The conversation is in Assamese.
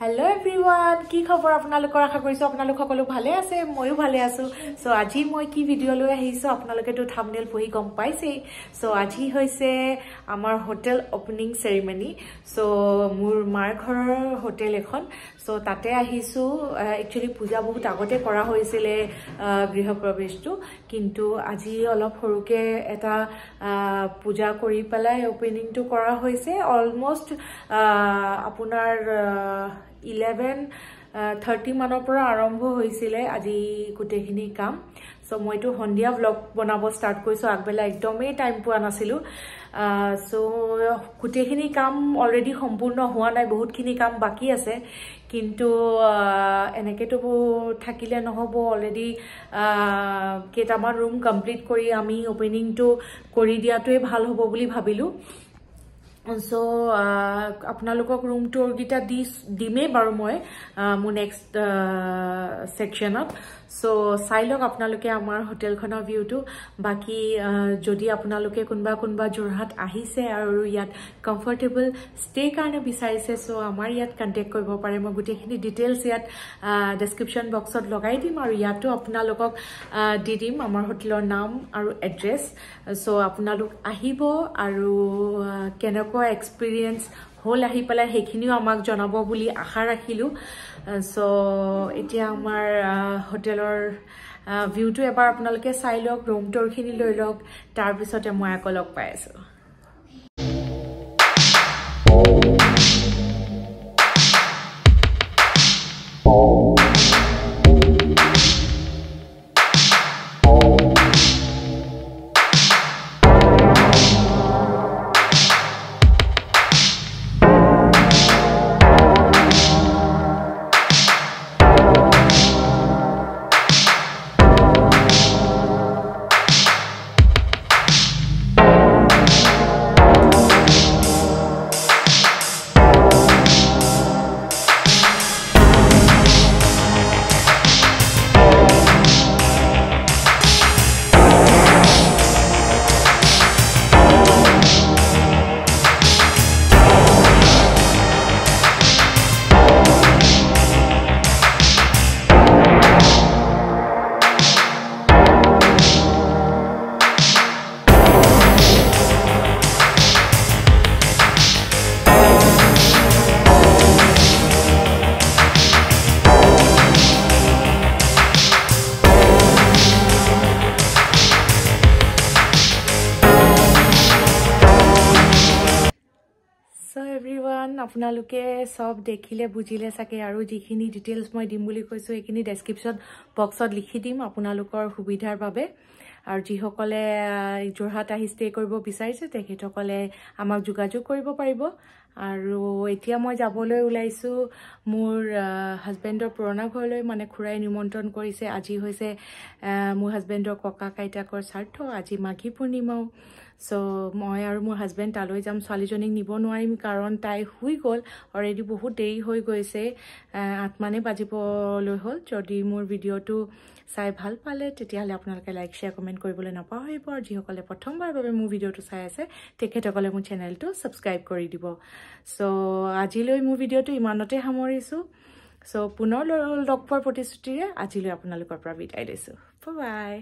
Hello everyone, কি খবৰ আপোনালোকৰ আশা কৰিছো আপোনালোক সকলো ভালে আছে ময়ো ভালে আছো সো আজি মই কি ভিডিও লৈ আহিছো আপোনালোকে তো থাম্বনেল পঢ়ি গম পাইছে সো আজি হৈছে আমাৰ হোটেল ওপেনিং সেৰেমনি সো মোৰ মাৰ ঘৰৰ হোটেল এখন সো তাতে আহিছো একচুয়ালি পূজা বহুত আগতে কৰা হৈছিল গৃহপ্ৰবেশটো কিন্তু আজি অলপ সৰুকে এটা পূজা কৰি পেলাই ওপেনিংটো কৰা হৈছে অলমোস্ট আপোনাৰ 11:30 মানৰ পৰা আৰম্ভ হৈছিলে আজি গুটেখিনি কাম সো মইতো হন্দিয়া ব্লগ বনাব স্টাৰ্ট কৰিছো আগবেলা একদমেই টাইম পোৱা নাছিলো সো গুটেখিনি কাম অলৰেডি সম্পূৰ্ণ হোৱা নাই বহুতখিনি কাম বাকি আছে কিন্তু এনেকেতো থাকিলে নহব অলৰেডি কেটামান ৰুম কমপ্লিট কৰি আমি ওপেনিংটো কৰি দিয়াটোৱে ভাল হ'ব বুলি ভাবিলো So আপোনালোকক room tour গিটা দিমে বাৰু মই মো নেক্সট সেকশনত সো চাইলক আপোনালোকে আমাৰ হোটেলখনৰ ভিউটো বাকি যদি আপোনালোকে কোনবা জোৰহাট আহিছে আৰু ইয়াত কমফৰ্টেবল ষ্টে কাৰণে বিচাৰিছে সো আমাৰ ইয়াত কন্টাক্ট কৰিব পাৰে মই গুটেখিনি ডিটেইলছ ইয়াত ডেসক্ৰিপচন বক্সত লগাই দিম আৰু ইয়াতো আপোনালোকক দি দিম আমাৰ হোটেলৰ নাম আৰু এড্ৰেছ সো আপোনালোক আহিব আৰু কেনেকুৱা এক্সপেৰিয়েন্স হল আহি পেলাই হেখিনিও আমাক জনাব বুলি আশা ৰাখিলো সো এতিয়া আমাৰ হোটেলৰ ভিউটো এবাৰ আপোনালোকে চাই লওক ৰুম টুৰ খিনি লৈ লওক তাৰ পিছতে মই আকলক পাই আছো So everyone আপোনালোকে সব দেখিলে বুজিলে সাকে আৰু যিখিনি ডিটেইলছ মই দিম বুলি কৈছো এখিনি ডেসক্ৰিপচন বক্সত লিখি দিম আপোনালোকৰ সুবিধাৰ বাবে আৰু যি সকলে জোৰহাট আহি ষ্টে কৰিব বিচাৰিছে তেখেতসকলে আমাক যোগাযোগ কৰিব পাৰিব আৰু এতিয়া মই যাবলৈ ওলাইছো মোৰ হাজবেণ্ডৰ পুৰণা ঘৰলৈ মানে খুৰাই নিমন্ত্ৰণ কৰিছে আজি হৈছে মোৰ হাজবেণ্ডৰ ককা কাইটাকৰ শ্ৰাদ্ধ আজি মাঘী পূৰ্ণিমাও সো মই আৰু মোৰ হাজবেণ্ড তালৈ যাম ছোৱালীজনীক নিব নোৱাৰিম কাৰণ তাই শুই গল অলৰেডি বহুত দেৰি হৈ গৈছে 8 মানে বাজিবলৈ হ'ল যদি মোৰ ভিডিওটো চাই ভাল পালে তেতিয়াহলে আপোনালোকে লাইক শেয়াৰ কমেন্ট কৰিবলৈ নাপাহৰিব আৰু যিসকলে প্ৰথমবাৰ বাবে মোৰ ভিডিওটো চাই আছে তেখেতসকলে মোৰ চেনেলটো সাবস্ক্ৰাইব কৰি দিব সো আজিলৈ মোৰ ভিডিওটো ইমানতে সামৰিছো সো পুনৰ লগ পোৱাৰ প্ৰতিশ্ৰুতিৰে আজিলৈ আপোনালোকৰ পৰা বিদায় লৈছো বাই বাই